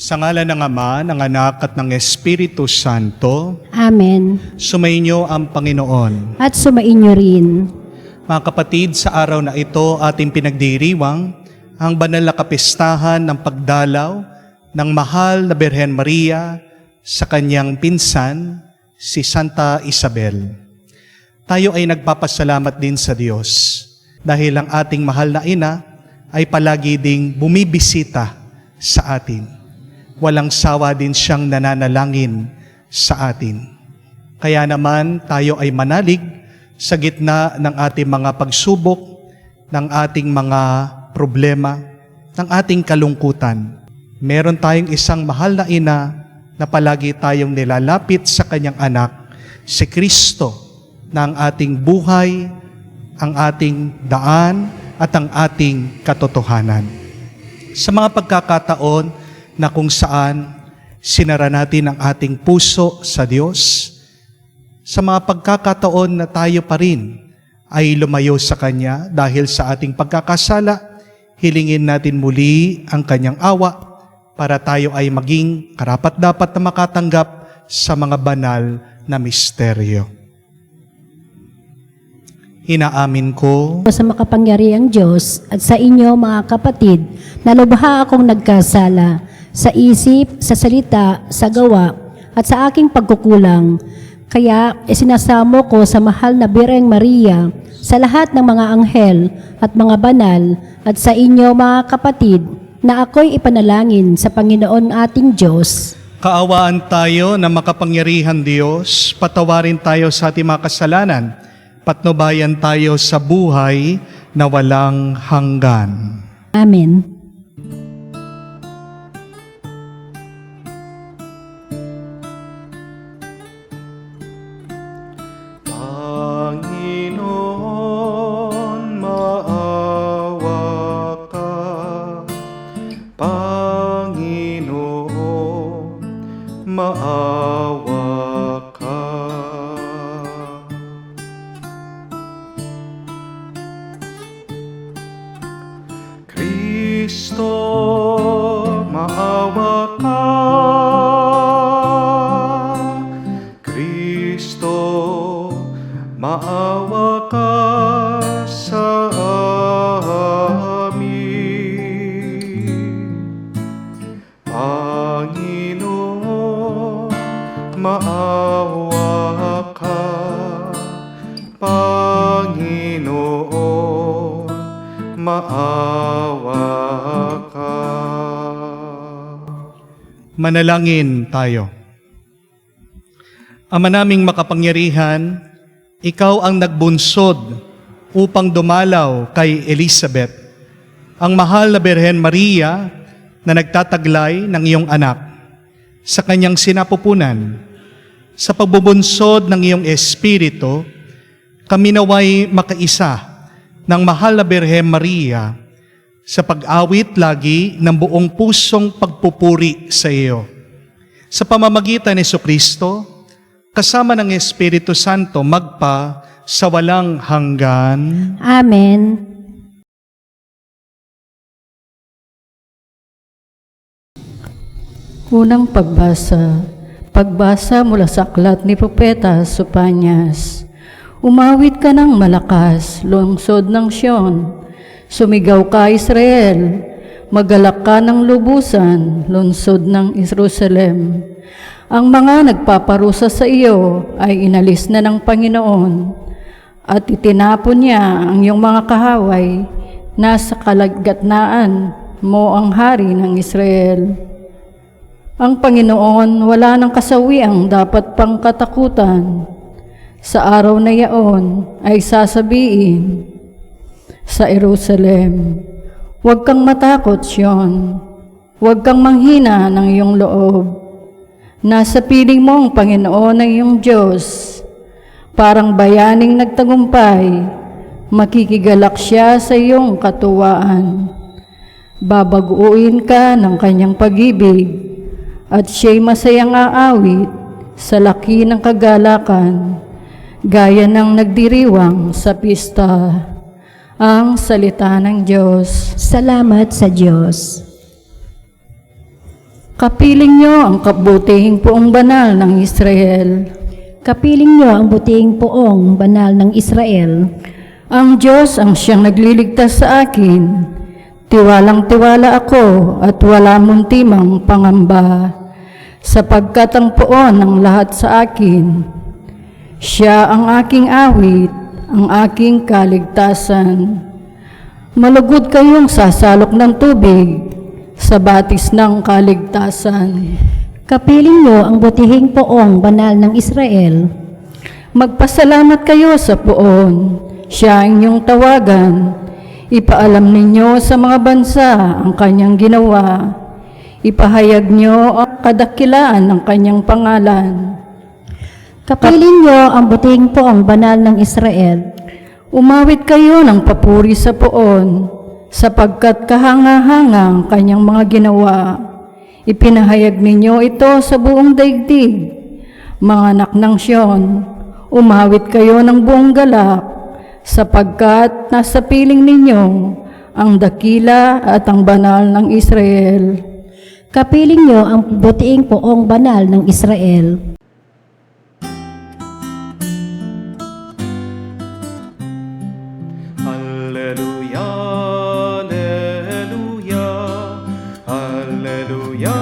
Sa ngalan ng Ama, ng Anak at ng Espiritu Santo, Amen. sumainyo ang Panginoon. At sumainyo rin. Mga kapatid, sa araw na ito ating pinagdiriwang ang banal na kapistahan ng pagdalaw ng mahal na Birhen Maria sa kanyang pinsan, si Santa Isabel. Tayo ay nagpapasalamat din sa Diyos dahil ang ating mahal na ina ay palagi ding bumibisita sa atin. Walang sawa din siyang nananalangin sa atin. Kaya naman tayo ay manalig sa gitna ng ating mga pagsubok, ng ating mga problema, ng ating kalungkutan. Meron tayong isang mahal na ina na palagi tayong nilalapit sa kanyang anak, si Kristo, na ang ating buhay, ang ating daan, at ang ating katotohanan. Sa mga pagkakataon na kung saan sinara natin ang ating puso sa Diyos, sa mga pagkakataon na tayo pa rin ay lumayo sa Kanya dahil sa ating pagkakasala, hilingin natin muli ang Kanyang awa para tayo ay maging karapat-dapat na makatanggap sa mga banal na misteryo. Inaamin ko Sa makapangyarihang Diyos at sa inyo mga kapatid, na lubha akong nagkasala sa isip, sa salita, sa gawa, at sa aking pagkukulang. Kaya isinasamo ko sa mahal na Birheng Maria, sa lahat ng mga anghel at mga banal, at sa inyo mga kapatid, na ako'y ipanalangin sa Panginoon ating Diyos. kaawaan tayo na makapangyarihan Diyos, patawarin tayo sa ating mga kasalanan, patnubayan tayo sa buhay na walang hanggan. Amen. Panginoon, maawa ka. Panginoon, maawa ka. Kristo, maawa ka. Kristo, maawa ka sa amin. Panginoon, maawa ka. Panginoon, maawa ka. Manalangin tayo. Ama naming makapangyarihan, ikaw ang nagbunsod upang dumalaw kay Elizabeth, ang mahal na Birhen Maria na nagtataglay ng iyong anak sa kanyang sinapupunan. Sa pagbubunsod ng iyong Espiritu, kami naway makaisa ng mahal na Birhen Maria sa pag-awit lagi ng buong pusong pagpupuri sa iyo. Sa pamamagitan ni Jesucristo, kasama ng Espiritu Santo, magpa sa walang hanggan. Amen. Unang pagbasa mula sa aklat ni Propeta Sophaneas. Umawit ka ng malakas, lungsod ng Sion. Sumigaw ka, Israel. Magalak ka ng lubusan, lungsod ng Jerusalem. Ang mga nagpaparusa sa iyo ay inalis na ng Panginoon at itinapon niya ang iyong mga kahaway. Nasa kalagitnaan mo ang hari ng Israel. Ang Panginoon wala ng kasawiang dapat pang katakutan. Sa araw na yaon ay sasabihin sa Jerusalem, huwag kang matakot, Sion. Huwag kang manghina ng iyong loob. Nasa piling mo ang Panginoon ng iyong Diyos. Parang bayaning nagtagumpay, makikigalak siya sa iyong katuwaan. Babaguin ka ng kanyang pag-ibig, at siya'y masayang aawit sa laki ng kagalakan, gaya ng nagdiriwang sa pista. Ang salita ng Diyos. Salamat sa Diyos. Kapiling niyo ang kabutihing poong banal ng Israel. Kapiling niyo ang butihing poong banal ng Israel. Ang Diyos ang siyang nagliligtas sa akin. Tiwalang-tiwala ako at wala muntimang pangamba, sapagkat ang poon ng lahat sa akin. Siya ang aking awit, ang aking kaligtasan. Malugod kayong sasalok ng tubig sa batis ng kaligtasan. Kapiling niyo ang butihing poong banal ng Israel. Magpasalamat kayo sa poon. Siya ang inyong tawagan. Ipaalam ninyo sa mga bansa ang kanyang ginawa. Ipahayag niyo ang kadakilaan ng kanyang pangalan. Kapiling niyo ang butihing poong banal ng Israel. Umawit kayo ng papuri sa poon, sapagkat kahanga-hanga ang kanyang mga ginawa. Ipinahayag ninyo ito sa buong daigdig. Mga anak ng Siyon, umawit kayo ng buong galak, sapagkat nasa piling ninyo ang dakila at ang banal ng Israel. Kapiling niyo ang butihing poong banal ng Israel. Alleluia, alleluia, alleluia,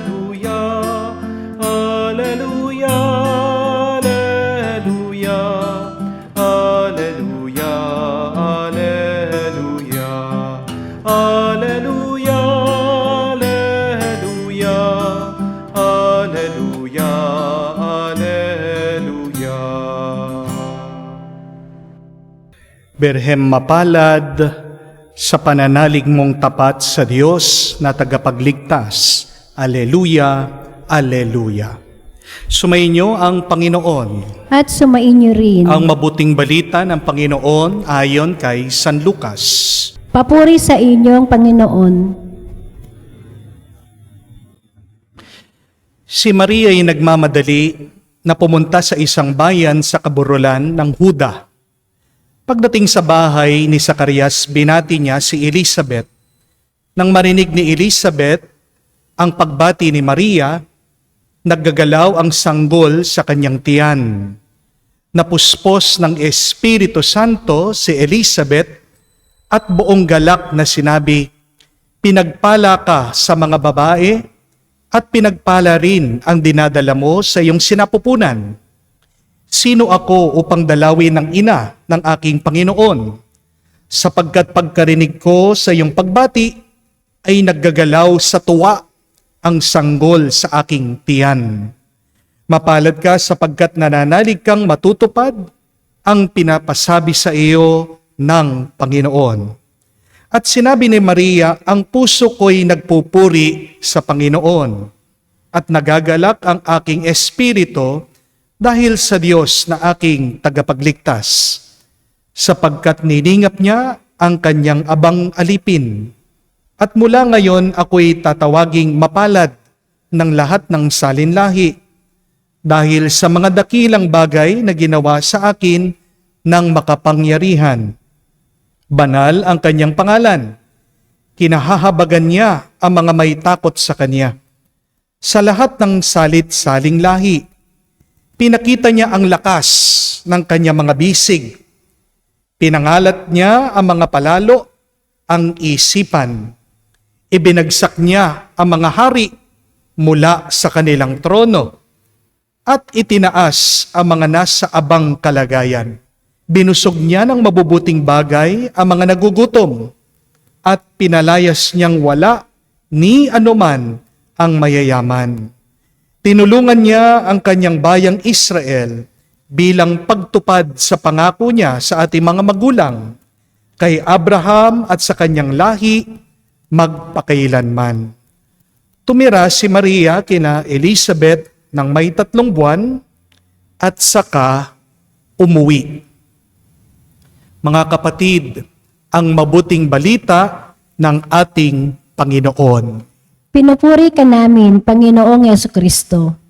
alleluia, alleluia, alleluia, alleluia, alleluia, alleluia, alleluia, alleluia, Berhem mapalad sa pananalig mong tapat sa Diyos na tagapagligtas. Alleluia, alleluia. Sumainyo ang Panginoon. At sumainyo rin. Ang mabuting balita ng Panginoon ayon kay San Lucas. Papuri sa inyong Panginoon. Si Maria ay nagmamadali na pumunta sa isang bayan sa kaburulan ng Huda. Pagdating sa bahay ni Zacarias, binati niya si Elizabeth. Nang marinig ni Elizabeth ang pagbati ni Maria, naggagalaw ang sanggol sa kanyang tiyan. Napuspos ng Espiritu Santo si Elizabeth at buong galak na sinabi, "Pinagpala ka sa mga babae at pinagpala rin ang dinadala mo sa iyong sinapupunan. Sino ako upang dalawin ng ina ng aking Panginoon? Sapagkat pagkarinig ko sa iyong pagbati, ay naggagalaw sa tuwa ang sanggol sa aking tiyan. Mapalad ka sapagkat nananalig kang matutupad ang pinapasabi sa iyo ng Panginoon." At sinabi ni Maria, "Ang puso ko'y nagpupuri sa Panginoon, at nagagalak ang aking espiritu dahil sa Diyos na aking tagapagligtas, sapagkat niningap niya ang kanyang abang alipin. At mula ngayon ako'y tatawaging mapalad ng lahat ng salinlahi, dahil sa mga dakilang bagay na ginawa sa akin ng makapangyarihan. Banal ang kanyang pangalan. Kinahahabagan niya ang mga may takot sa kanya. Sa lahat ng salit-saling lahi, pinakita niya ang lakas ng kanyang mga bisig. Pinangalat niya ang mga palalo, ang isipan. Ibinagsak niya ang mga hari mula sa kanilang trono at itinaas ang mga nasa abang kalagayan. Binusog niya ng mabubuting bagay ang mga nagugutom at pinalayas niyang wala ni anuman ang mayayaman. Tinulungan niya ang kanyang bayang Israel bilang pagtupad sa pangako niya sa ating mga magulang, kay Abraham at sa kanyang lahi magpakailanman. Tumira si Maria kina Elizabeth ng may 3 buwan at saka umuwi. Mga kapatid, ang mabuting balita ng ating Panginoon. Pinupuri ka namin, Panginoong Yesukristo.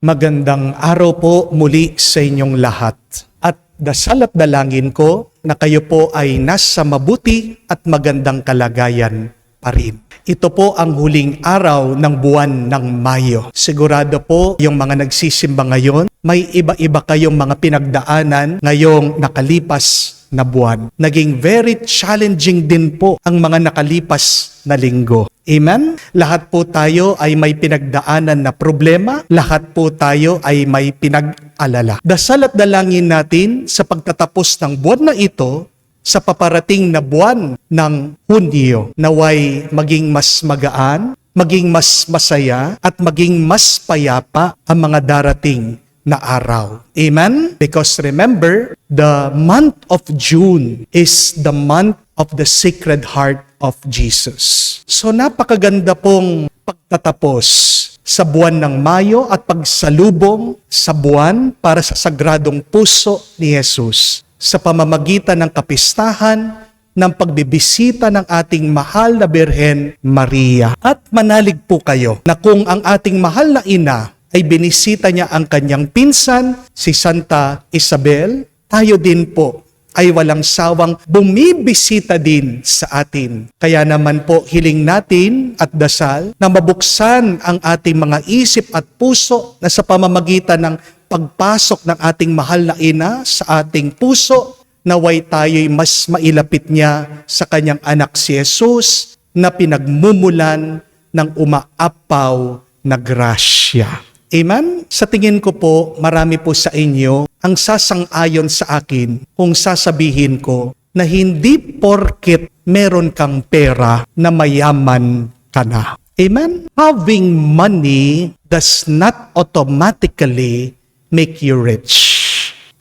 Magandang araw po muli sa inyong lahat. At dasal at dalangin ko na kayo po ay nasa mabuti at magandang kalagayan pa rin. Ito po ang huling araw ng buwan ng Mayo. Sigurado po yung mga nagsisimba ngayon, may iba-iba kayong mga pinagdaanan ngayong nakalipas na buwan. Naging very challenging din po ang mga nakalipas na linggo. Amen? Lahat po tayo ay may pinagdaanan na problema. Lahat po tayo ay may pinag-alala. Dasal at dalangin natin sa pagtatapos ng buwan na ito, sa paparating na buwan ng Hunyo, naway maging mas magaan, maging mas masaya, at maging mas payapa ang mga darating na araw. Amen? Because remember, the month of June is the month of the Sacred Heart of Jesus. So napakaganda pong pagtatapos sa buwan ng Mayo at pagsalubong sa buwan para sa Sagradong Puso ni Jesus sa pamamagitan ng kapistahan ng pagbibisita ng ating mahal na Birhen Maria. At manalig po kayo na kung ang ating mahal na ina ay binisita niya ang kanyang pinsan, si Santa Isabel, tayo din po ay walang sawang bumibisita din sa atin. Kaya naman po hiling natin at dasal na mabuksan ang ating mga isip at puso na sa pamamagitan ng pagpasok ng ating mahal na ina sa ating puso, naway tayo'y mas mailapit niya sa kanyang anak si Jesus na pinagmumulan ng umaapaw na grasya. Amen? Sa tingin ko po, marami po sa inyo ang sasang-ayon sa akin kung sasabihin ko na hindi porket meron kang pera na mayaman ka na. Amen? Having money does not automatically make you rich.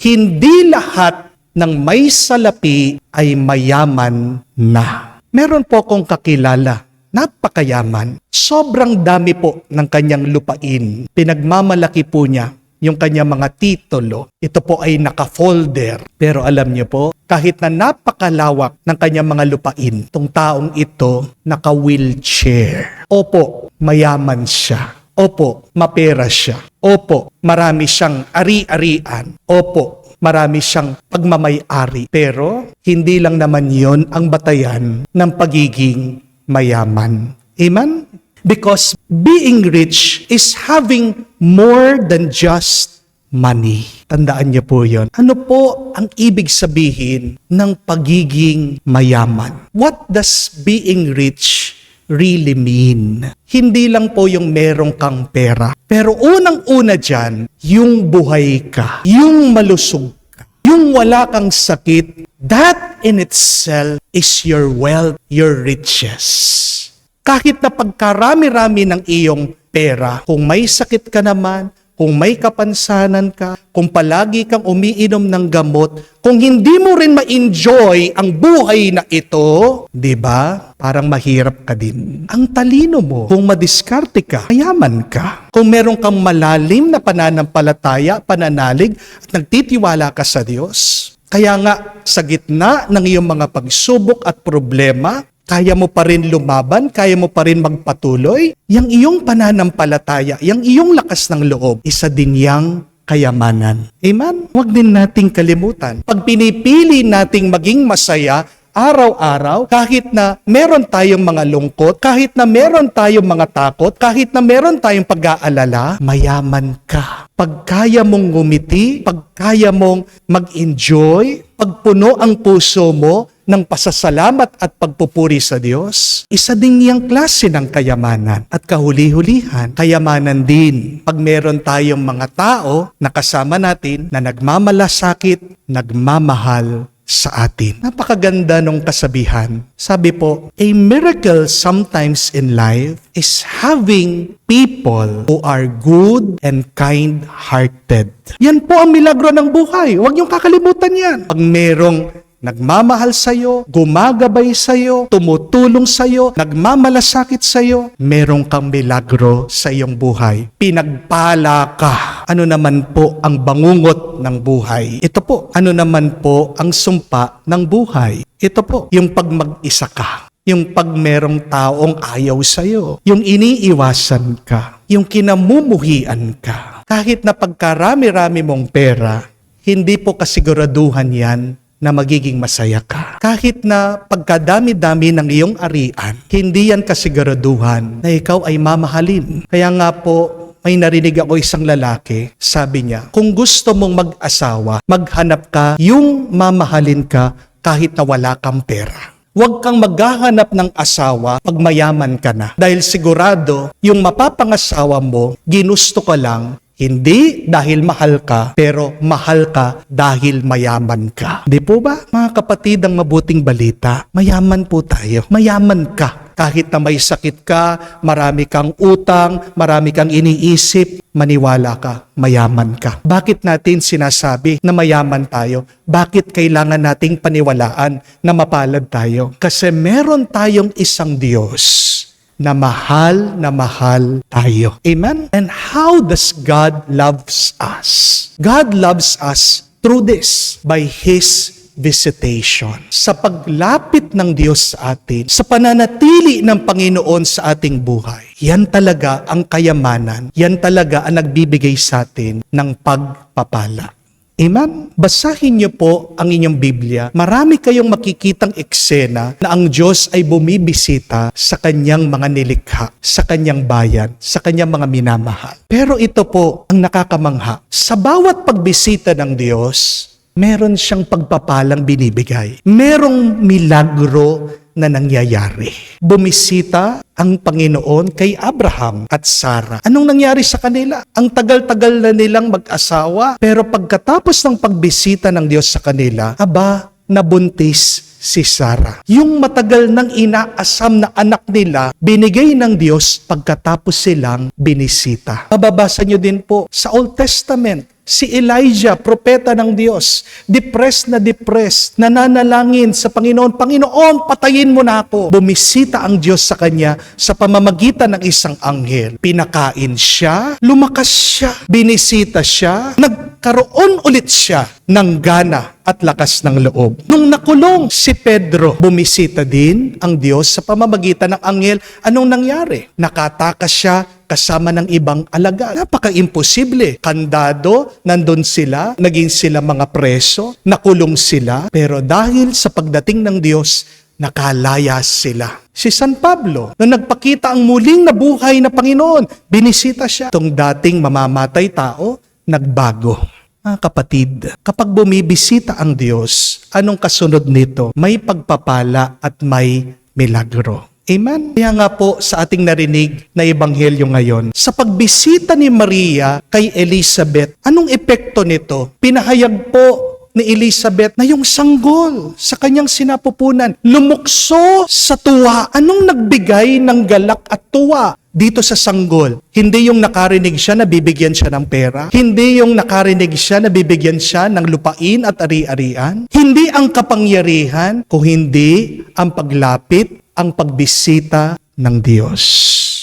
Hindi lahat ng may salapi ay mayaman na. Meron po akong kakilala, napakayaman. Sobrang dami po ng kanyang lupain. Pinagmamalaki po niya yung kanyang mga titulo. Ito po ay naka-folder. Pero alam niyo po, kahit na napakalawak ng kanyang mga lupain, itong taong ito naka-wheelchair. Opo, mayaman siya. Opo, mapera siya. Opo, marami siyang ari-arian. Opo, marami siyang pagmamay-ari. Pero hindi lang naman yon ang batayan ng pagiging mayaman. Amen? Because being rich is having more than just money. Tandaan niyo po yon. Ano po ang ibig sabihin ng pagiging mayaman? What does being rich really mean? Hindi lang po yung merong kang pera. Pero unang-una dyan, yung buhay ka, yung malusog ka, yung wala kang sakit, that in itself is your wealth, your riches. Kahit na pagkarami-rami ng iyong pera, kung may sakit ka naman, kung may kapansanan ka, kung palagi kang umiinom ng gamot, kung hindi mo rin ma-enjoy ang buhay na ito, di ba? Parang mahirap ka din. Ang talino mo, kung madiskarte ka, mayaman ka. Kung meron kang malalim na pananampalataya, pananalig, at nagtitiwala ka sa Diyos. Kaya nga, sa gitna ng iyong mga pagsubok at problema, kaya mo pa rin lumaban, kaya mo pa rin magpatuloy, yang iyong pananampalataya, yang iyong lakas ng loob, isa din yang kayamanan. Amen? Huwag din nating kalimutan. Pag pinipili nating maging masaya, araw-araw, kahit na meron tayong mga lungkot, kahit na meron tayong mga takot, kahit na meron tayong pag-aalala, mayaman ka. Pag kaya mong ngumiti, pag kaya mong mag-enjoy, pagpuno ang puso mo ng pasasalamat at pagpupuri sa Diyos, isa din niyang klase ng kayamanan. At kahuli-hulihan, kayamanan din pag meron tayong mga tao na kasama natin na nagmamalasakit, nagmamahal sa atin. Napakaganda nung kasabihan. Sabi po, a miracle sometimes in life is having people who are good and kind-hearted. Yan po ang milagro ng buhay. Huwag niyong kakalimutan yan. Pag merong nagmamahal sa'yo, gumagabay sa'yo, tumutulong sa'yo, nagmamalasakit sa'yo, merong kang milagro sa iyong buhay. Pinagpala ka. Ano naman po ang bangungot ng buhay? Ito po. Ano naman po ang sumpa ng buhay? Ito po. Yung pag mag-isa ka. Yung pag merong taong ayaw sa'yo. Yung iniiwasan ka. Yung kinamumuhian ka. Kahit na pagkarami-rami mong pera, hindi po kasiguraduhan yan na magiging masaya ka. Kahit na pagkadami-dami ng iyong arian, hindi yan kasiguraduhan na ikaw ay mamahalin. Kaya nga po, may narinig ako isang lalaki, sabi niya, kung gusto mong mag-asawa, maghanap ka yung mamahalin ka kahit na wala kang pera. Huwag kang maghahanap ng asawa pag mayaman ka na. Dahil sigurado, yung mapapangasawa mo, ginusto ka lang, hindi dahil mahal ka, pero mahal ka dahil mayaman ka. Di po ba, mga kapatid, ang mabuting balita? Mayaman po tayo. Mayaman ka. Kahit na may sakit ka, marami kang utang, marami kang iniisip, maniwala ka, mayaman ka. Bakit natin sinasabi na mayaman tayo? Bakit kailangan nating paniwalaan na mapalad tayo? Kasi meron tayong isang Diyos na mahal tayo. Amen? And how does God loves us? God loves us through this, by His visitation. Sa paglapit ng Diyos sa atin, sa pananatili ng Panginoon sa ating buhay. Yan talaga ang kayamanan. Yan talaga ang nagbibigay sa atin ng pagpapala. Amen? Basahin niyo po ang inyong Biblia. Marami kayong makikitang eksena na ang Diyos ay bumibisita sa kanyang mga nilikha, sa kanyang bayan, sa kanyang mga minamahal. Pero ito po ang nakakamangha. Sa bawat pagbisita ng Diyos, meron siyang pagpapalang binibigay. Merong milagro na nangyayari. Bumisita ang Panginoon kay Abraham at Sarah. Anong nangyari sa kanila? Ang tagal-tagal na nilang mag-asawa, pero pagkatapos ng pagbisita ng Diyos sa kanila, nabuntis si Sarah. Yung matagal nang inaasam na anak nila, binigay ng Diyos pagkatapos silang binisita. Mababasa nyo din po sa Old Testament, si Elijah, propeta ng Diyos, depressed, nananalangin sa Panginoon, Panginoon, patayin mo na ako. Bumisita ang Diyos sa kanya sa pamamagitan ng isang anghel. Pinakain siya, lumakas siya, binisita siya, nagkaroon ulit siya ng gana at lakas ng loob. Nung nakulong si Pedro, bumisita din ang Diyos sa pamamagitan ng anghel. Anong nangyari? Nakatakas siya kasama ng ibang alagad. Napaka-imposible. Kandado, nandun sila, naging sila mga preso, nakulong sila, pero dahil sa pagdating ng Diyos, nakalaya sila. Si San Pablo, na nagpakita ang muling nabuhay na Panginoon, binisita siya. Itong dating mamamatay tao, nagbago. Mga kapatid, kapag bumibisita ang Diyos, anong kasunod nito? May pagpapala at may milagro. Amen? Kaya nga po sa ating narinig na ebanghelyo ngayon, sa pagbisita ni Maria kay Elizabeth, anong epekto nito? Pinahayag po ni Elizabeth na yung sanggol sa kanyang sinapupunan, lumukso sa tuwa. Anong nagbigay ng galak at tuwa dito sa sanggol? Hindi yung nakarinig siya na bibigyan siya ng pera. Hindi yung nakarinig siya na bibigyan siya ng lupain at ari-arian. Hindi ang kapangyarihan, kung hindi ang paglapit, ang pagbisita ng Diyos.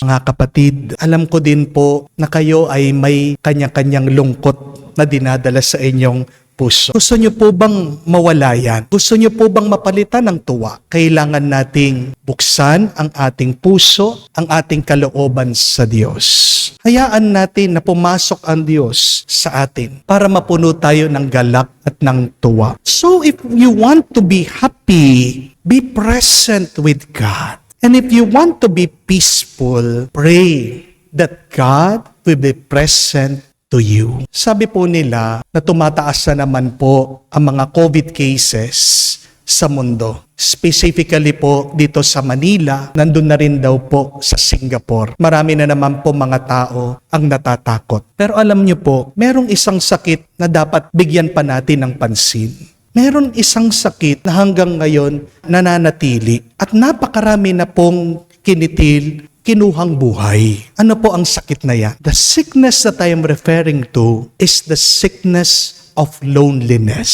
Mga kapatid, alam ko din po na kayo ay may kanya-kanyang lungkot na dinadala sa inyong puso. Gusto niyo po bang mawala yan? Gusto niyo po bang mapalitan ng tuwa? Kailangan nating buksan ang ating puso, ang ating kalooban sa Diyos. Hayaan natin na pumasok ang Diyos sa atin para mapuno tayo ng galak at ng tuwa. So if you want to be happy, be present with God. And if you want to be peaceful, pray that God will be present to you. Sabi po nila na tumataas na naman po ang mga COVID cases sa mundo. Specifically po dito sa Manila, nandun na rin daw po sa Singapore. Marami na naman po mga tao ang natatakot. Pero alam niyo po, merong isang sakit na dapat bigyan pa natin ng pansin. Meron isang sakit na hanggang ngayon nananatili at napakarami na pong kinuhang buhay. Ano po ang sakit na yan? The sickness that I am referring to is the sickness of loneliness.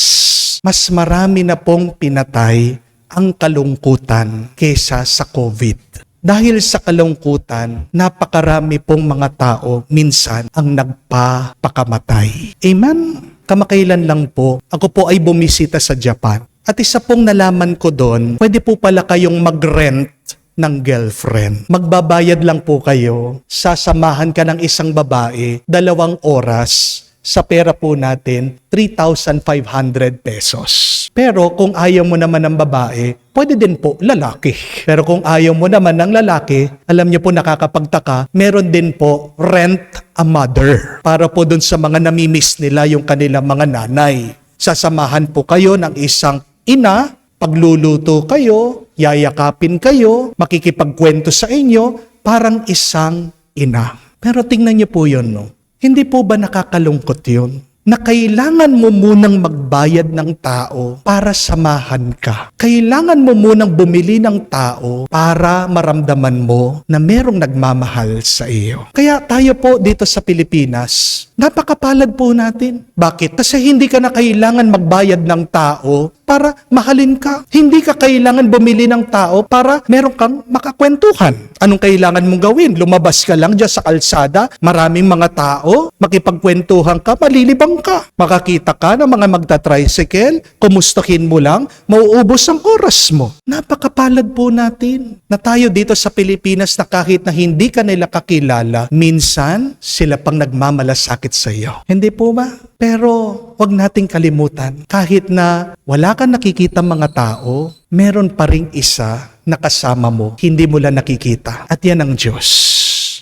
Mas marami na pong pinatay ang kalungkutan kesa sa COVID. Dahil sa kalungkutan, napakarami pong mga tao minsan ang nagpapakamatay. Amen? Kamakailan lang po, ako po ay bumisita sa Japan. At isa pong nalaman ko doon, pwede po pala kayong mag-rent ng girlfriend. Magbabayad lang po kayo, sasamahan ka ng isang babae, 2 oras, sa pera po natin, 3,500 pesos. Pero kung ayaw mo naman ng babae, pwede din po lalaki. Pero kung ayaw mo naman ng lalaki, alam niyo po nakakapagtaka, meron din po rent a mother. Para po dun sa mga namimiss nila yung kanilang mga nanay. Sasamahan po kayo ng isang ina, pagluluto kayo, yayakapin kayo, makikipagkwento sa inyo, parang isang ina. Pero tingnan niyo po yun, no? Hindi po ba nakakalungkot yun? Na kailangan mo munang magbayad ng tao para samahan ka. Kailangan mo munang bumili ng tao para maramdaman mo na merong nagmamahal sa iyo. Kaya tayo po dito sa Pilipinas, napakapalad po natin. Bakit? Kasi hindi ka na kailangan magbayad ng tao para mahalin ka. Hindi ka kailangan bumili ng tao para meron kang makakwentuhan. Anong kailangan mong gawin? Lumabas ka lang dyan sa kalsada, maraming mga tao, makipagkwentuhan ka, malilibang ka. Makakita ka ng mga magta-tricycle, kumustahin mo lang, mauubos ang oras mo. Napakapalad po natin na tayo dito sa Pilipinas na kahit na hindi ka nila kakilala, minsan sila pang nagmamalasakit sa iyo. Hindi po ba? Pero wag nating kalimutan, kahit na wala kang nakikita mga tao, meron pa ring isa na kasama mo, hindi mo lang nakikita. At yan ang Diyos.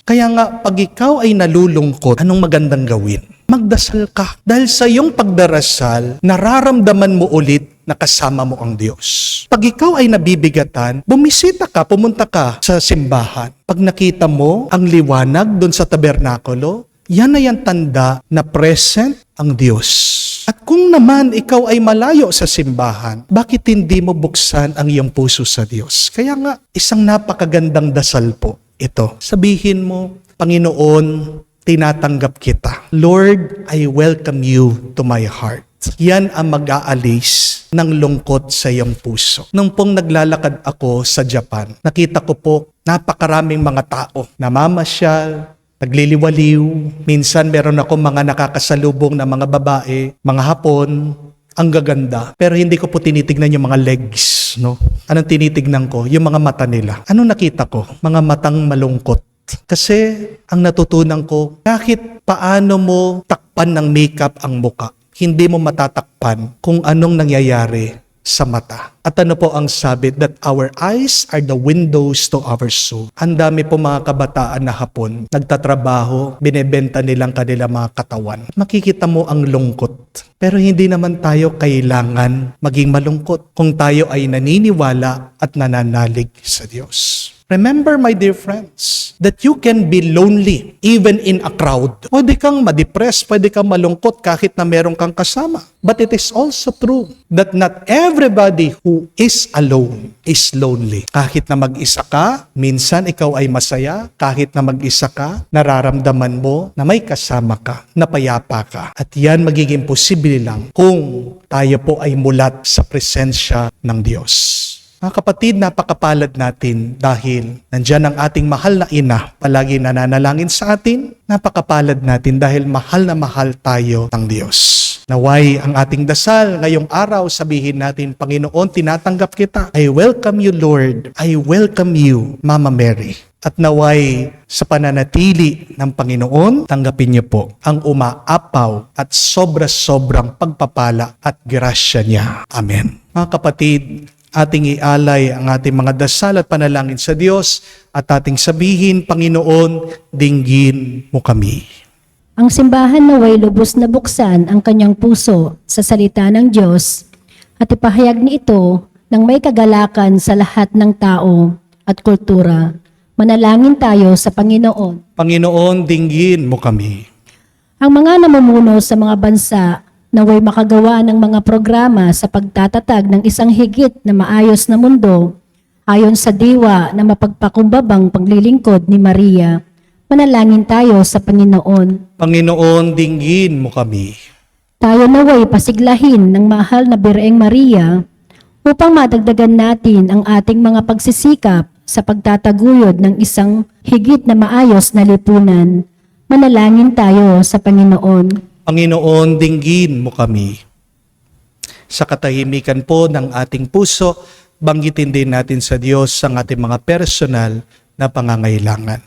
Kaya nga, pag ikaw ay nalulungkot, anong magandang gawin? Magdasal ka. Dahil sa iyong pagdarasal, nararamdaman mo ulit na kasama mo ang Diyos. Pag ikaw ay nabibigatan, bumisita ka, pumunta ka sa simbahan. Pag nakita mo ang liwanag doon sa tabernakulo, yan ay ang tanda na present ang Diyos. At kung naman ikaw ay malayo sa simbahan, bakit hindi mo buksan ang iyong puso sa Diyos? Kaya nga, isang napakagandang dasal po ito. Sabihin mo, Panginoon, tinatanggap kita. Lord, I welcome you to my heart. Yan ang mag-aalis ng lungkot sa iyong puso. Nung pong naglalakad ako sa Japan, nakita ko po napakaraming mga tao, namamasyal, nagliliwaliw. Minsan meron ako mga nakakasalubong na mga babae, mga Hapon, ang gaganda. Pero hindi ko po tinitignan yung mga legs, no? Anong tinitignan ko? Yung mga mata nila. Anong nakita ko? Mga matang malungkot. Kasi ang natutunan ko, kahit paano mo takpan ng makeup ang muka, hindi mo matatakpan kung anong nangyayari sa mata. At ano po ang sabi? That our eyes are the windows to our soul. Ang dami po mga kabataan na Hapon, nagtatrabaho, binebenta nilang kanilang mga katawan. Makikita mo ang lungkot. Pero hindi naman tayo kailangan maging malungkot kung tayo ay naniniwala at nananalig sa Diyos. Remember, my dear friends, that you can be lonely even in a crowd. Pwede kang ma-depress, pwede kang malungkot kahit na meron kang kasama. But it is also true that not everybody who is alone is lonely. Kahit na mag-isa ka, minsan ikaw ay masaya. Kahit na mag-isa ka, nararamdaman mo na may kasama ka, napayapa ka. At yan magiging posible lang kung tayo po ay mulat sa presensya ng Diyos. Mga kapatid, napakapalad natin dahil nandyan ang ating mahal na ina, palagi nananalangin sa atin. Napakapalad natin dahil mahal na mahal tayo ng Diyos. Naway ang ating dasal ngayong araw, sabihin natin, Panginoon, tinatanggap kita. I welcome you, Lord. I welcome you, Mama Mary. At naway sa pananatili ng Panginoon, tanggapin niyo po ang umaapaw at sobra-sobrang pagpapala at grasya niya. Amen. Mga kapatid, ating ialay ang ating mga dasal at panalangin sa Diyos at ating sabihin, Panginoon, dinggin mo kami. Ang simbahan naway lubos na buksan ang kanyang puso sa salita ng Diyos at ipahayag ni ito ng may kagalakan sa lahat ng tao at kultura. Manalangin tayo sa Panginoon. Panginoon, dinggin mo kami. Ang mga namumuno sa mga bansa naway makagawa ng mga programa sa pagtatatag ng isang higit na maayos na mundo ayon sa diwa na mapagpakumbabang paglilingkod ni Maria. Manalangin tayo sa Panginoon. Panginoon, dinggin mo kami. Tayo naway pasiglahin ng mahal na Birheng Maria upang madagdagan natin ang ating mga pagsisikap sa pagtataguyod ng isang higit na maayos na lipunan. Manalangin tayo sa Panginoon. Panginoon, dinggin mo kami. Sa katahimikan po ng ating puso, banggitin din natin sa Diyos ang ating mga personal na pangangailangan.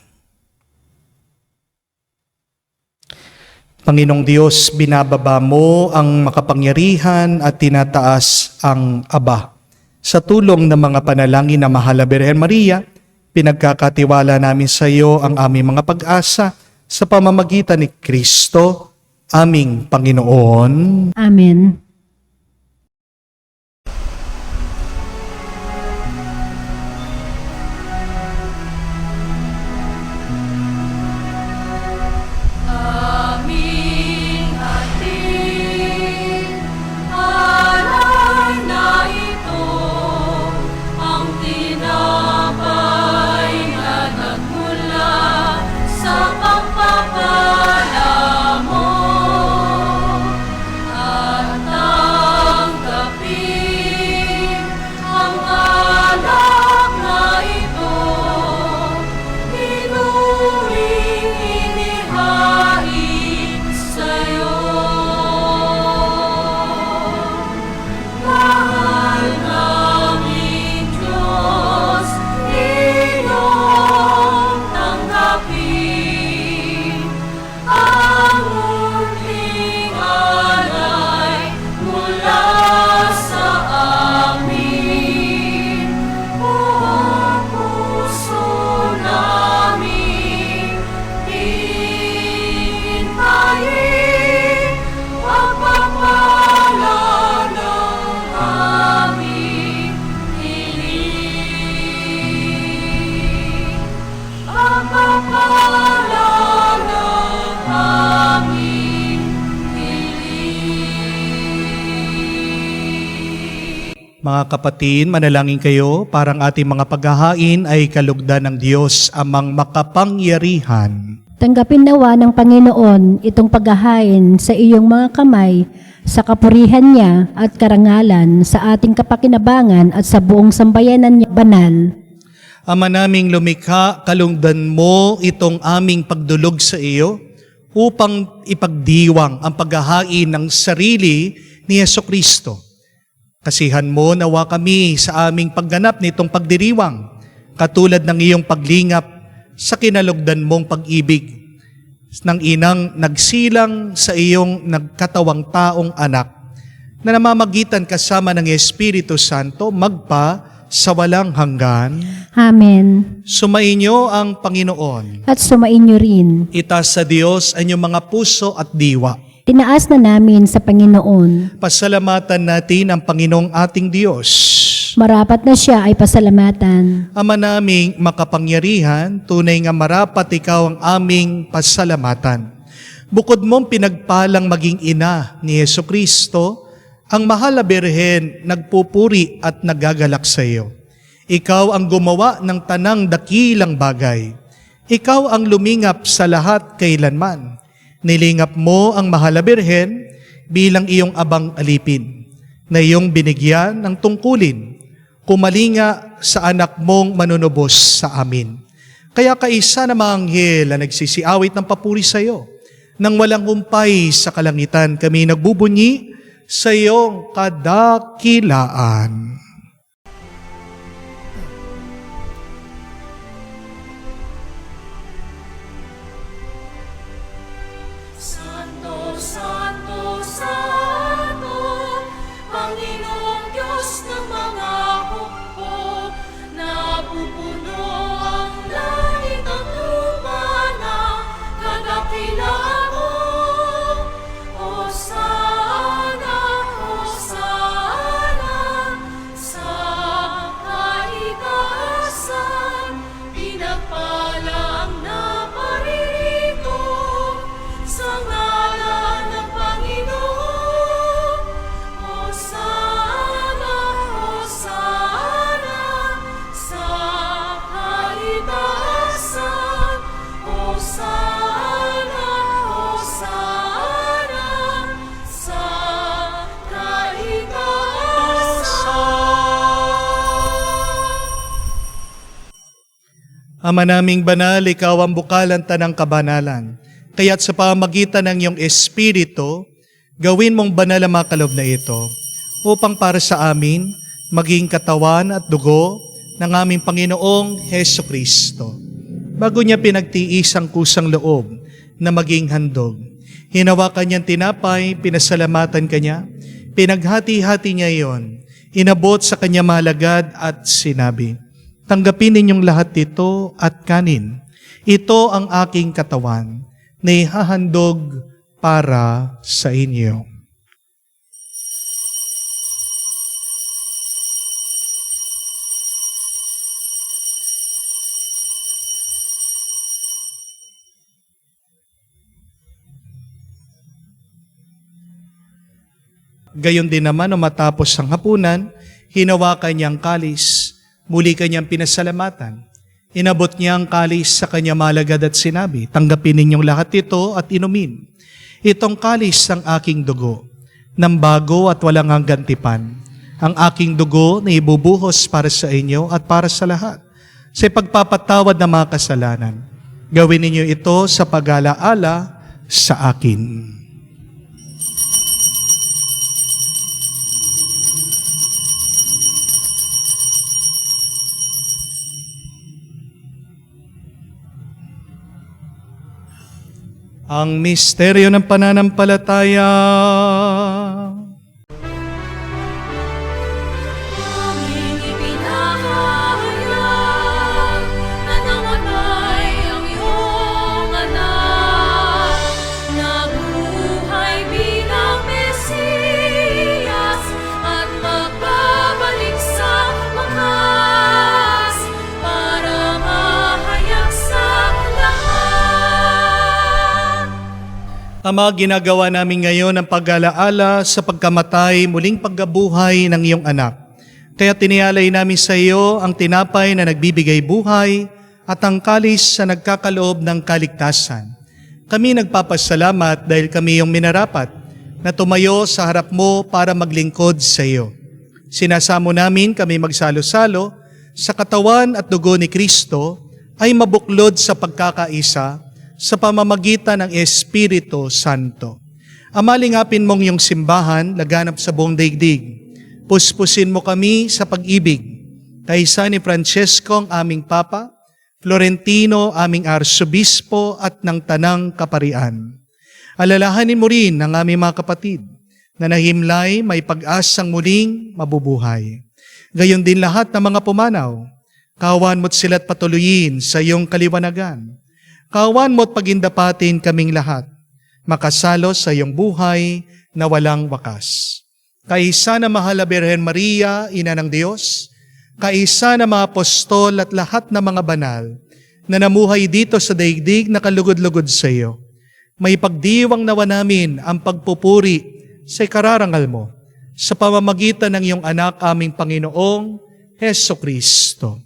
Panginoong Diyos, binababa mo ang makapangyarihan at tinataas ang Aba. Sa tulong ng mga panalangin na Mahal na Birhen Maria, pinagkakatiwala namin sa iyo ang aming mga pag-asa sa pamamagitan ni Kristo, aming Panginoon. Amen. Aming ating alay na ito, ang tinapay na nagmula sa pagpapala mo. At tanggapin ang alak na ito, inuring inihain sa'yo. Mahal naming Diyos, iyong tanggapin ang munting alay mula sa amin. Buong puso namin hihintayin pagpapala ng aming hiling. Pagpapala ng aming hiling. Mga kapatid, manalangin kayo parang ating mga paghahain ay kalugdan ng Diyos amang makapangyarihan. Tanggapin nawa ng Panginoon itong paghahain sa iyong mga kamay sa kapurihan niya at karangalan sa ating kapakinabangan at sa buong sambayanan niya banal. Ama naming lumikha, kalugdan mo itong aming pagdulog sa iyo upang ipagdiwang ang paghahain ng sarili ni Jesucristo. Kasihan mo nawa kami sa aming pagganap nitong pagdiriwang, katulad ng iyong paglingap sa kinalugdan mong pag-ibig ng inang nagsilang sa iyong nagkatawang taong anak na namamagitan kasama ng Espiritu Santo magpa sa walang hanggan. Amen. Sumainyo ang Panginoon. At sumainyo rin. Itaas sa Diyos ang inyong mga puso at diwa. Tinaas na namin sa Panginoon. Pasalamatan natin ang Panginoong ating Diyos. Marapat na siya ay pasalamatan. Ama naming makapangyarihan, tunay nga marapat ikaw ang aming pasalamatan. Bukod mong pinagpalang maging ina ni Jesucristo, ang Mahal na Birhen nagpupuri at nagagalak sa iyo. Ikaw ang gumawa ng tanang dakilang bagay. Ikaw ang lumingap sa lahat kailanman. Nilingap mo ang Mahal na Birhen bilang iyong abang alipin, na iyong binigyan ng tungkulin, kumalinga sa anak mong manunubos sa amin. Kaya kaisa na mga anghel na nagsisiawit ng papuri sa iyo, nang walang humpay sa kalangitan kami nagbubunyi sa iyong kadakilaan. Santo, Santo, Santo, Panginoong Diyos ng mga hukbo, napupuno ang langit at lupa ng kadakilaan mo. Hosana, Hosana, sa kaitaasan, pinagpala ang naparirito sa ngalan ng Panginoon. Hosana, Hosana, sa kaitaasan. Hosana, Hosana, sa kaitaasan. Ama naming banal, ikaw ang bukalan tanang kabanalan. Kaya't sa pamagitan ng iyong Espiritu, gawin mong banal ang mga kaloob na ito, upang para sa amin, maging katawan at dugo ng aming Panginoong Heso Kristo. Bago niya pinagtiis ang kusang loob na maging handog, Hinawakan niyang tinapay, pinasalamatan kanya, pinaghati-hati niya iyon, inabot sa kanya malagad at sinabi, "Tanggapin ninyong lahat ito at kanin. Ito ang aking katawan na ihahandog para sa inyo." Gayon din naman, nung matapos ang hapunan, hinawakan niya ang kalis, muli kanyang pinasalamatan. Inabot niya ang kalis sa kanya malagad at sinabi, "Tanggapin ninyong lahat ito at inumin. Itong kalis ang aking dugo, ng bago at walang hanggang tipan. Ang aking dugo na ibubuhos para sa inyo at para sa lahat, sa pagpapatawad ng mga kasalanan. Gawin ninyo ito sa pag-alaala sa akin." Ang misteryo ng pananampalataya. Aming ipinahayag na namatay ang iyong anak, nabuhay bilang Mesiyas at magbabalik sa wakas para mahayag sa lahat. Ama, ginagawa namin ngayon ang pag-alaala sa pagkamatay, muling pagkabuhay ng iyong anak. Kaya tinialay namin sa iyo ang tinapay na nagbibigay buhay at ang kalis sa nagkakaloob ng kaligtasan. Kami nagpapasalamat dahil kami yung minarapat na tumayo sa harap mo para maglingkod sa iyo. Sinasamo namin kami magsalo-salo sa katawan at dugo ni Kristo ay mabuklod sa pagkakaisa sa pamamagitan ng Espiritu Santo. Amalingapin mong iyong simbahan, laganap sa buong daigdig. Puspusin mo kami sa pag-ibig. Kaisa ni Francesco ang aming Papa, Florentino aming Arsobispo at ng Tanang Kaparian. Alalahanin mo rin ang aming mga kapatid na nahimlay may pag-asang muling mabubuhay. Gayon din lahat ng mga pumanaw. Kawan mo't sila't patuloyin sa iyong kaliwanagan. Kawan mo't pagindapatin kaming lahat, makasalo sa iyong buhay na walang wakas. Kaisa na mahal na Birhen Maria, Ina ng Diyos, kaisa na mga apostol at lahat ng mga banal na namuhay dito sa daigdig na kalugod-lugod sa iyo, may pagdiwang nawa namin ang pagpupuri sa ikararangal mo sa pamamagitan ng iyong anak aming Panginoong Heso Kristo.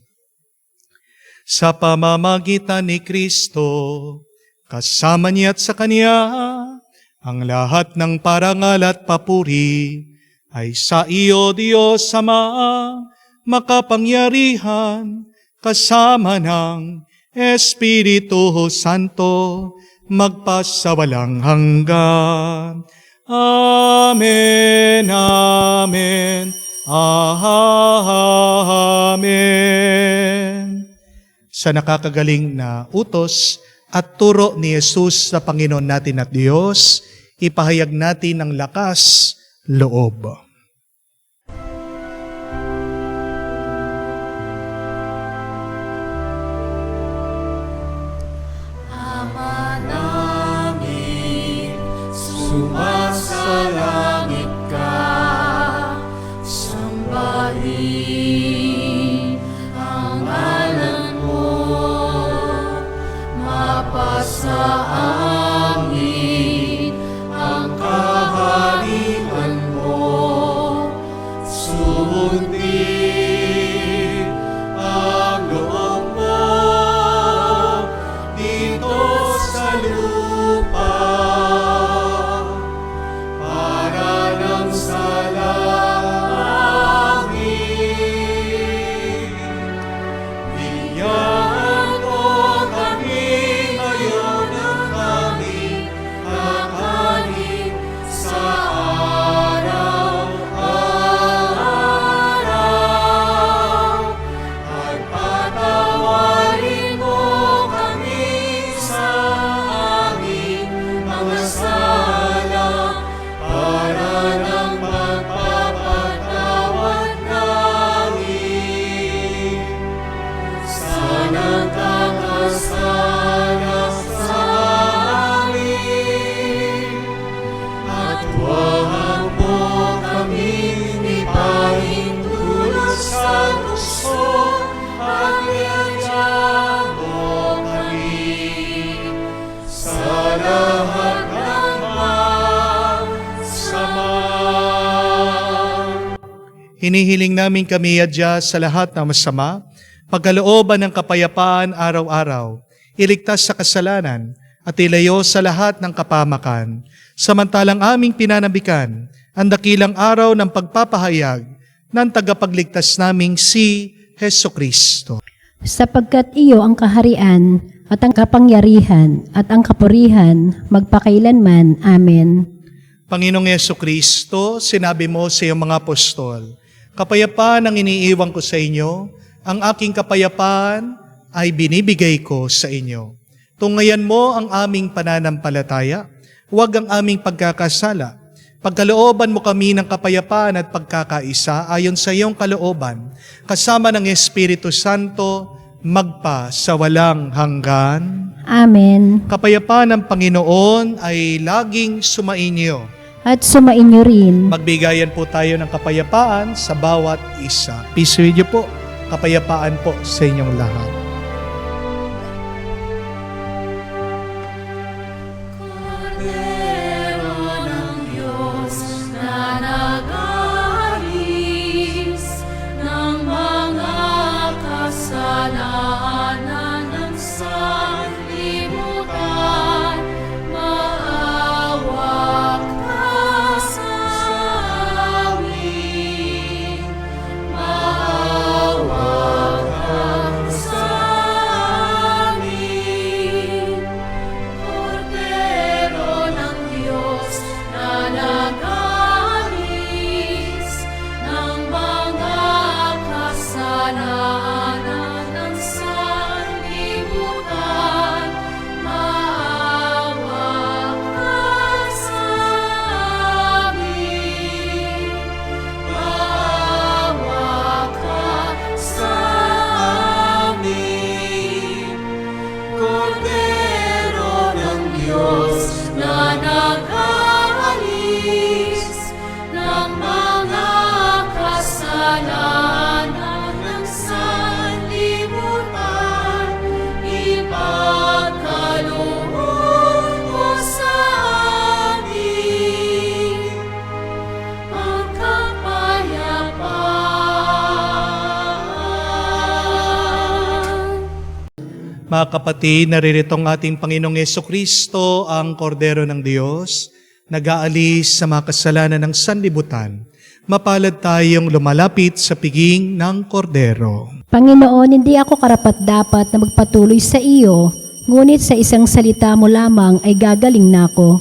Sa pamamagitan ni Kristo, kasama niya at sa Kanya, ang lahat ng parangal at papuri ay sa iyo, Diyos Ama, makapangyarihan, kasama ng Espiritu Santo, magpasawalang hanggan. Amen, Amen, Amen. Sa nakakagaling na utos at turo ni Jesus sa Panginoon natin at Diyos, ipahayag natin ang lakas loob. Ama namin, sumasalangit ka, sambahin ang ngalan mo, mapasa amin ang kaharian mo, Hinihiling namin kami adya sa lahat ng masama, pagkalooban ng kapayapaan araw-araw, iligtas sa kasalanan, at ilayo sa lahat ng kapamakan. Samantalang aming pinanabikan ang dakilang araw ng pagpapahayag ng tagapagligtas naming si Heso Kristo. Sapagkat iyo ang kaharian at ang kapangyarihan at ang kapurihan magpakailanman. Amen. Panginoong Heso Kristo, sinabi mo sa iyong mga apostol, kapayapaan ang iniiwan ko sa inyo, ang aking kapayapaan ay binibigay ko sa inyo. Tungayan mo ang aming pananampalataya, huwag ang aming pagkakasala. Pagkalooban mo kami ng kapayapaan at pagkakaisa ayon sa iyong kalooban, kasama ng Espiritu Santo, magpa sa walang hanggan. Amen. Kapayapaan ng Panginoon ay laging sumainyo. At sumainyo rin. Magbigayan po tayo ng kapayapaan sa bawat isa. Peace with you po. Kapayapaan po sa inyong lahat. Kordero ng Diyos na nag-aalis ng mga kasalanan ng sanlibutan, maawa ka sa amin. Maawa ka sa amin. Kordero ng Diyos na nag-aalis ng mga kasalanan ng sanlibutan, maawa ka sa amin. Maawa ka sa amin. Kordero ng Diyos na nag-aalis ng mga kasalanan ng sanlibutan, ipagkaloob mo sa amin ang kapayapaan. Mga kapatid, naririto ang ating Panginoong Jesucristo, ang Kordero ng Diyos, nag-aalis sa mga kasalanan ng sanlibutan. Mapalad tayong lumalapit sa piging ng Kordero. Panginoon, hindi ako karapat-dapat na magpatuloy sa iyo, ngunit sa isang salita mo lamang ay gagaling na ako.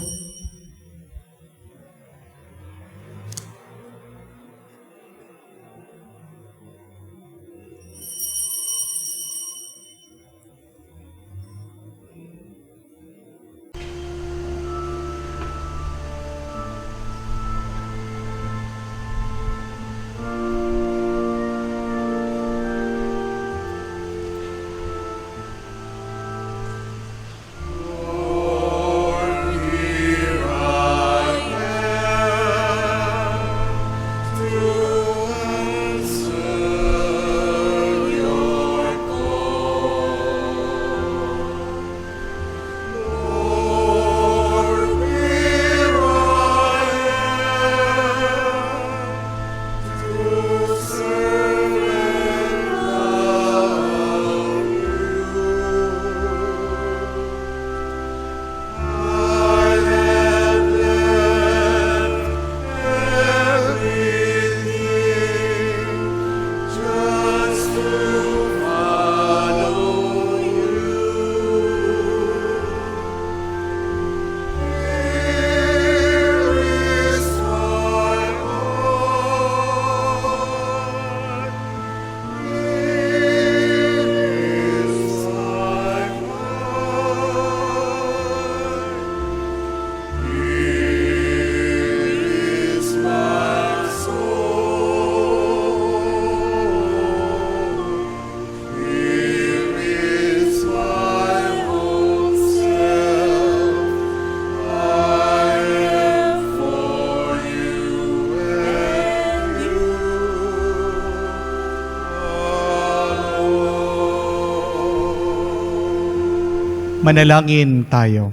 Manalangin tayo.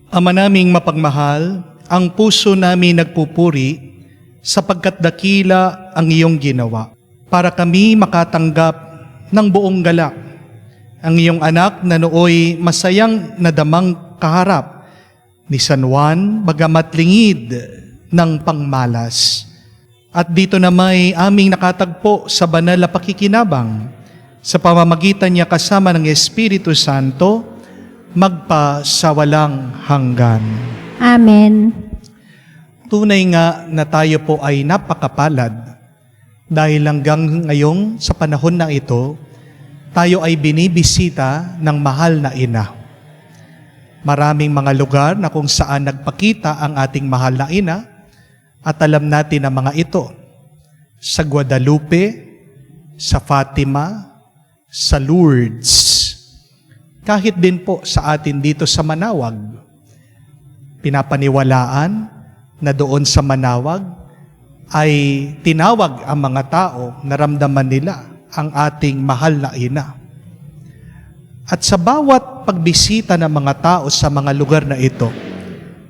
Ama naming mapagmahal, ang puso namin nagpupuri sapagkat dakila ang iyong ginawa, para kami makatanggap ng buong galak. Ang iyong anak na nooy masayang nadamang kaharap ni San Juan, bagamat lingid ng pangmalas. At dito na may aming nakatagpo sa banal na pakikinabang, sa pamamagitan niya kasama ng Espiritu Santo, magpa sa walang hanggan. Amen. Tunay nga na tayo po ay napakapalad dahil hanggang ngayong sa panahon na ito, tayo ay binibisita ng mahal na ina. Maraming mga lugar na kung saan nagpakita ang ating mahal na ina at alam natin ang mga ito. Sa Guadalupe, sa Fatima, sa Lourdes, kahit din po sa atin dito sa Manawag. Pinapaniwalaan na doon sa Manawag ay tinawag ang mga tao, naramdaman nila ang ating mahal na ina. At sa bawat pagbisita ng mga tao sa mga lugar na ito,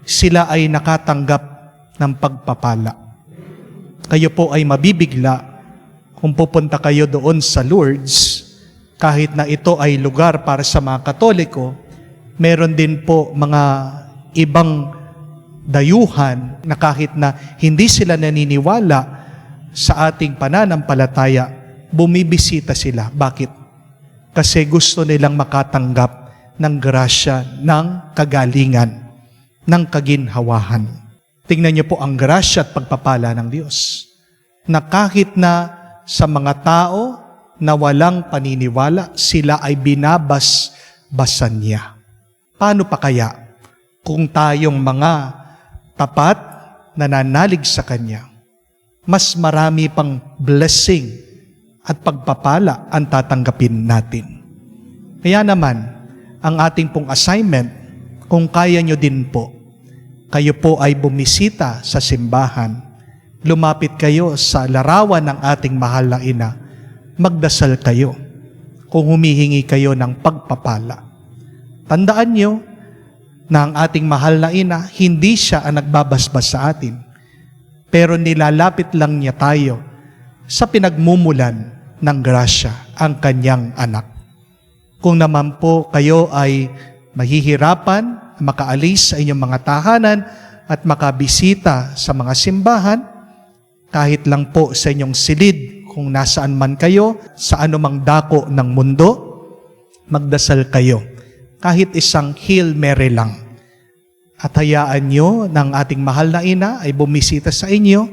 sila ay nakatanggap ng pagpapala. Kayo po ay mabibigla kung pupunta kayo doon sa Lourdes, kahit na ito ay lugar para sa mga Katoliko, meron din po mga ibang dayuhan na kahit na hindi sila naniniwala sa ating pananampalataya, bumibisita sila. Bakit? Kasi gusto nilang makatanggap ng grasya, ng kagalingan, ng kaginhawahan. Tingnan niyo po ang grasya at pagpapala ng Diyos, na kahit na sa mga tao na walang paniniwala, sila ay binabasbasan niya. Paano pa kaya kung tayong mga tapat, nananalig sa Kanya, mas marami pang blessing at pagpapala ang tatanggapin natin. Kaya naman, ang ating pong assignment, kung kaya nyo din po, kayo po ay bumisita sa simbahan, lumapit kayo sa larawan ng ating mahal na ina, magdasal kayo kung humihingi kayo ng pagpapala. Tandaan nyo na ang ating mahal na ina, hindi siya ang nagbabasbas sa atin, pero nilalapit lang niya tayo sa pinagmumulan ng grasya, ang kanyang anak. Kung naman po kayo ay mahihirapan, makaalis sa inyong mga tahanan at makabisita sa mga simbahan, kahit lang po sa inyong silid, kung nasaan man kayo, sa anumang dako ng mundo, magdasal kayo. Kahit isang Hail Mary lang. At hayaan nyo ng ating mahal na ina ay bumisita sa inyo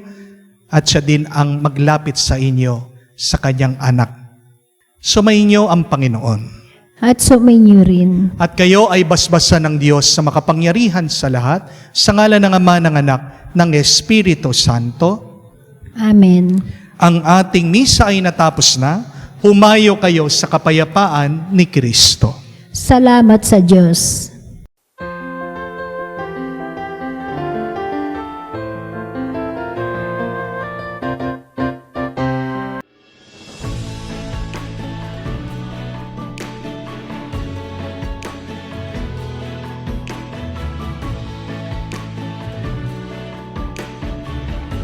at siya din ang maglapit sa inyo sa kanyang anak. Sumainyo ang Panginoon. At sumainyo rin. At kayo ay basbasan ng Diyos sa makapangyarihan sa lahat, sa ngalan ng Ama, ng Anak, ng Espiritu Santo. Amen. Ang ating misa ay natapos na. Humayo kayo sa kapayapaan ni Kristo. Salamat sa Diyos.